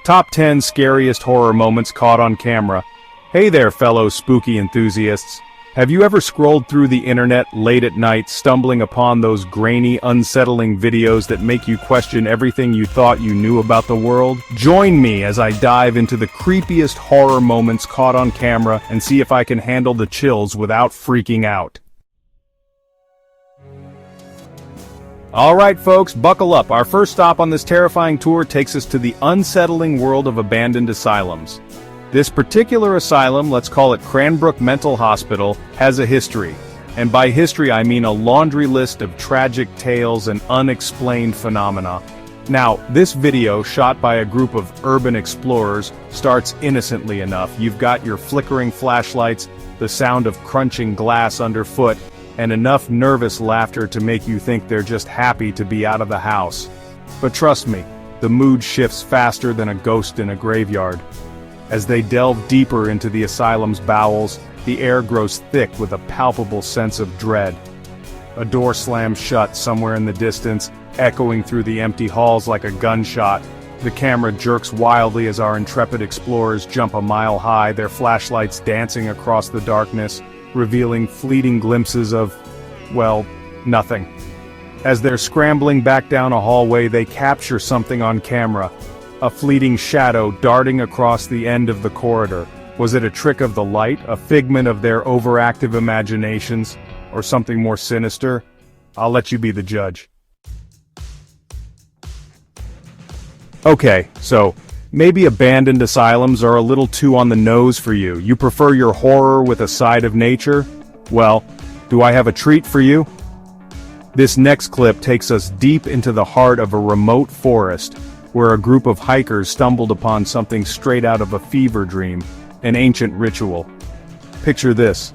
Top 10 Scariest Horror Moments Caught on Camera. Hey there, fellow spooky enthusiasts. Have you ever scrolled through the internet late at night, stumbling upon those grainy, unsettling videos that make you question everything you thought you knew about the world? Join me as I dive into the creepiest horror moments caught on camera and see if I can handle the chills without freaking out. Alright folks, buckle up. Our first stop on this terrifying tour takes us to the unsettling world of abandoned asylums. This particular asylum, let's call it Cranbrook Mental Hospital, has a history. And by history I mean a laundry list of tragic tales and unexplained phenomena. Now, this video, shot by a group of urban explorers, starts innocently enough. You've got your flickering flashlights, the sound of crunching glass underfoot, and enough nervous laughter to make you think they're just happy to be out of the house. But trust me, the mood shifts faster than a ghost in a graveyard. As they delve deeper into the asylum's bowels, the air grows thick with a palpable sense of dread. A door slams shut somewhere in the distance, echoing through the empty halls like a gunshot. The camera jerks wildly as our intrepid explorers jump a mile high, their flashlights dancing across the darkness, revealing fleeting glimpses of, well, nothing. As they're scrambling back down a hallway, they capture something on camera. A fleeting shadow darting across the end of the corridor. Was it a trick of the light, a figment of their overactive imaginations, or something more sinister? I'll let you be the judge. Okay, so maybe abandoned asylums are a little too on the nose for you. You prefer your horror with a side of nature? Well, do I have a treat for you? This next clip takes us deep into the heart of a remote forest, where a group of hikers stumbled upon something straight out of a fever dream, an ancient ritual. Picture this.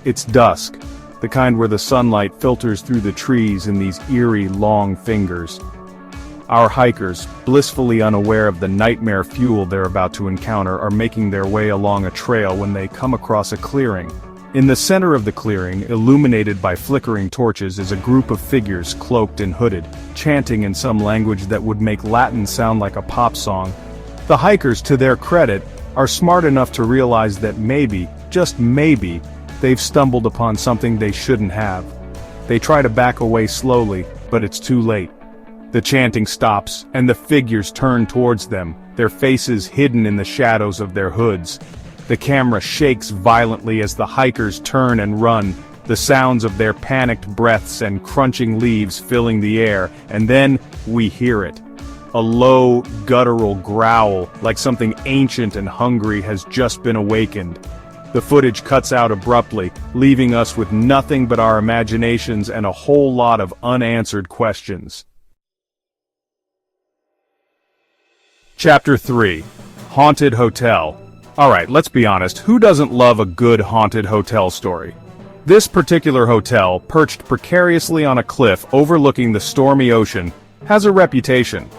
It's dusk, the kind where the sunlight filters through the trees in these eerie, long fingers. Our hikers, blissfully unaware of the nightmare fuel they're about to encounter, are making their way along a trail when they come across a clearing. In the center of the clearing, illuminated by flickering torches, is a group of figures cloaked and hooded, chanting in some language that would make Latin sound like a pop song. The hikers, to their credit, are smart enough to realize that maybe, just maybe, they've stumbled upon something they shouldn't have. They try to back away slowly, but it's too late. The chanting stops, and the figures turn towards them, their faces hidden in the shadows of their hoods. The camera shakes violently as the hikers turn and run, the sounds of their panicked breaths and crunching leaves filling the air, and then we hear it. A low, guttural growl, like something ancient and hungry has just been awakened. The footage cuts out abruptly, leaving us with nothing but our imaginations and a whole lot of unanswered questions. Chapter 3. Haunted Hotel. Alright, let's be honest, who doesn't love a good haunted hotel story? This particular hotel, perched precariously on a cliff overlooking the stormy ocean, has a reputation.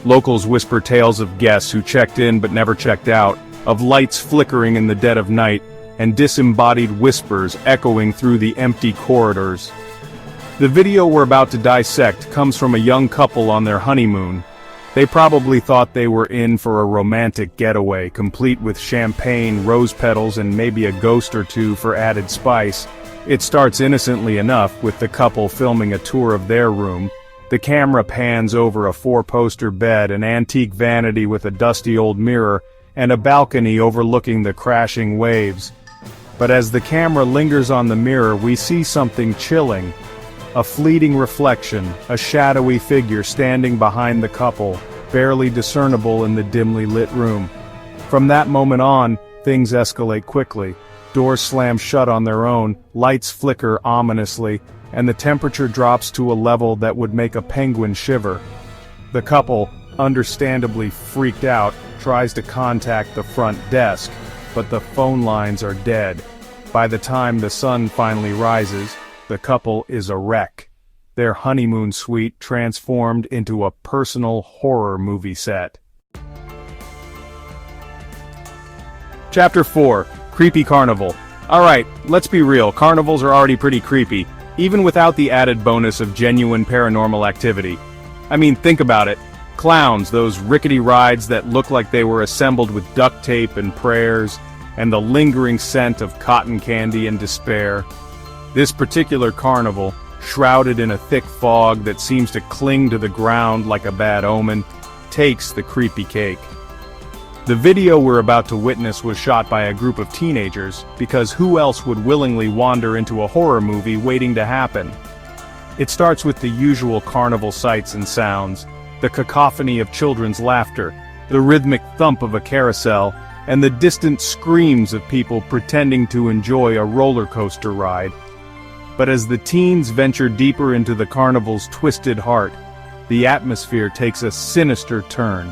Locals whisper tales of guests who checked in but never checked out, of lights flickering in the dead of night, and disembodied whispers echoing through the empty corridors. The video we're about to dissect comes from a young couple on their honeymoon. They probably thought they were in for a romantic getaway, complete with champagne, rose petals, and maybe a ghost or two for added spice. It starts innocently enough, with the couple filming a tour of their room. The camera pans over a four-poster bed, an antique vanity with a dusty old mirror, and a balcony overlooking the crashing waves. But as the camera lingers on the mirror, we see something chilling. A fleeting reflection, a shadowy figure standing behind the couple, barely discernible in the dimly lit room. From that moment on, things escalate quickly. Doors slam shut on their own, lights flicker ominously, and the temperature drops to a level that would make a penguin shiver. The couple, understandably freaked out, tries to contact the front desk, but the phone lines are dead. By the time the sun finally rises, the couple is a wreck. Their honeymoon suite transformed into a personal horror movie set. Chapter 4. Creepy Carnival. Alright, let's be real, carnivals are already pretty creepy, even without the added bonus of genuine paranormal activity. I mean, think about it. Clowns, those rickety rides that look like they were assembled with duct tape and prayers, and the lingering scent of cotton candy and despair. This particular carnival, shrouded in a thick fog that seems to cling to the ground like a bad omen, takes the creepy cake. The video we're about to witness was shot by a group of teenagers, because who else would willingly wander into a horror movie waiting to happen? It starts with the usual carnival sights and sounds, the cacophony of children's laughter, the rhythmic thump of a carousel, and the distant screams of people pretending to enjoy a roller coaster ride. But as the teens venture deeper into the carnival's twisted heart, the atmosphere takes a sinister turn.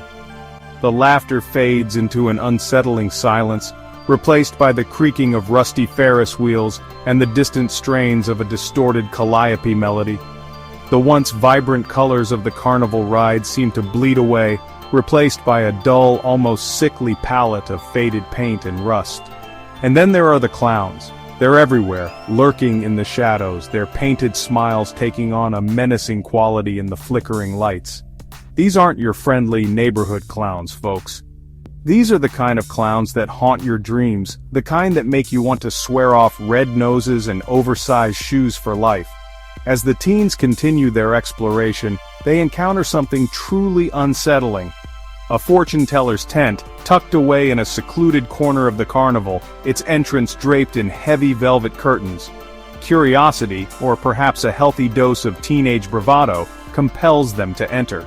The laughter fades into an unsettling silence, replaced by the creaking of rusty Ferris wheels and the distant strains of a distorted calliope melody. The once vibrant colors of the carnival ride seem to bleed away, replaced by a dull, almost sickly palette of faded paint and rust. And then there are the clowns. They're everywhere, lurking in the shadows, their painted smiles taking on a menacing quality in the flickering lights. These aren't your friendly neighborhood clowns, folks. These are the kind of clowns that haunt your dreams, the kind that make you want to swear off red noses and oversized shoes for life. As the teens continue their exploration, they encounter something truly unsettling. A fortune teller's tent, tucked away in a secluded corner of the carnival, its entrance draped in heavy velvet curtains. Curiosity, or perhaps a healthy dose of teenage bravado, compels them to enter.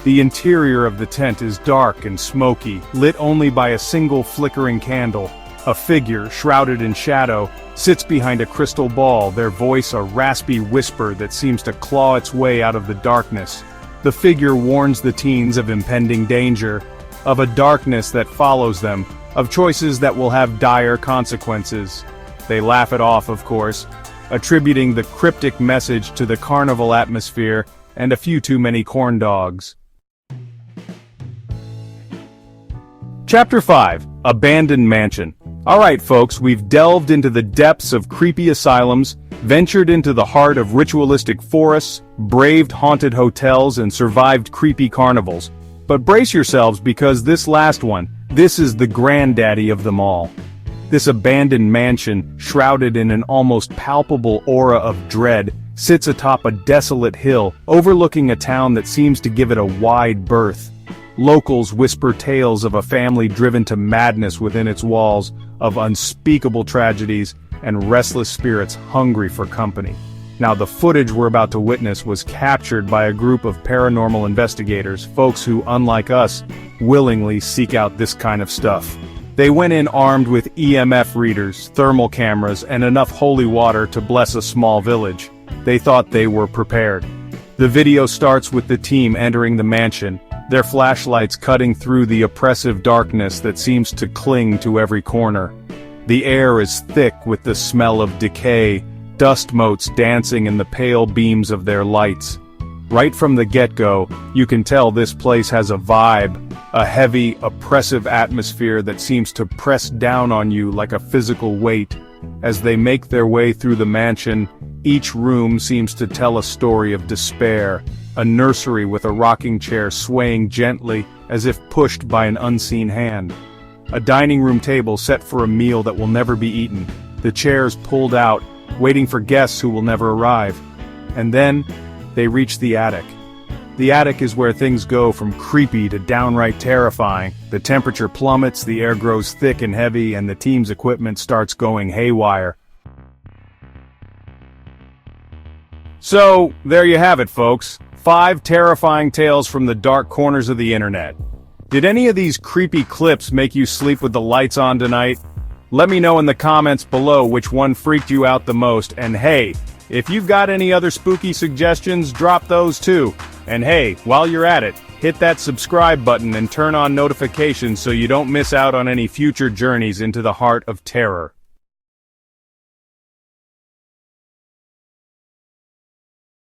The interior of the tent is dark and smoky, lit only by a single flickering candle. A figure, shrouded in shadow, sits behind a crystal ball, their voice a raspy whisper that seems to claw its way out of the darkness. The figure warns the teens of impending danger, of a darkness that follows them, of choices that will have dire consequences. They laugh it off, of course, attributing the cryptic message to the carnival atmosphere and a few too many corn dogs. Chapter 5. Abandoned Mansion. Alright folks, we've delved into the depths of creepy asylums, ventured into the heart of ritualistic forests, braved haunted hotels and survived creepy carnivals. But brace yourselves because this last one, this is the granddaddy of them all. This abandoned mansion, shrouded in an almost palpable aura of dread, sits atop a desolate hill, overlooking a town that seems to give it a wide berth. Locals whisper tales of a family driven to madness within its walls, of unspeakable tragedies, and restless spirits hungry for company. Now the footage we're about to witness was captured by a group of paranormal investigators, folks who, unlike us, willingly seek out this kind of stuff. They went in armed with EMF readers, thermal cameras, and enough holy water to bless a small village. They thought they were prepared. The video starts with the team entering the mansion, their flashlights cutting through the oppressive darkness that seems to cling to every corner. The air is thick with the smell of decay, dust motes dancing in the pale beams of their lights. Right from the get-go, you can tell this place has a vibe, a heavy, oppressive atmosphere that seems to press down on you like a physical weight. As they make their way through the mansion, each room seems to tell a story of despair, a nursery with a rocking chair swaying gently as if pushed by an unseen hand. A dining room table set for a meal that will never be eaten, the chairs pulled out, waiting for guests who will never arrive. And then, they reach the attic. The attic is where things go from creepy to downright terrifying. The temperature plummets, the air grows thick and heavy, and the team's equipment starts going haywire. So, there you have it, folks. 5 terrifying tales from the dark corners of the internet. Did any of these creepy clips make you sleep with the lights on tonight? Let me know in the comments below which one freaked you out the most, and hey, if you've got any other spooky suggestions, drop those too. And hey, while you're at it, hit that subscribe button and turn on notifications so you don't miss out on any future journeys into the heart of terror.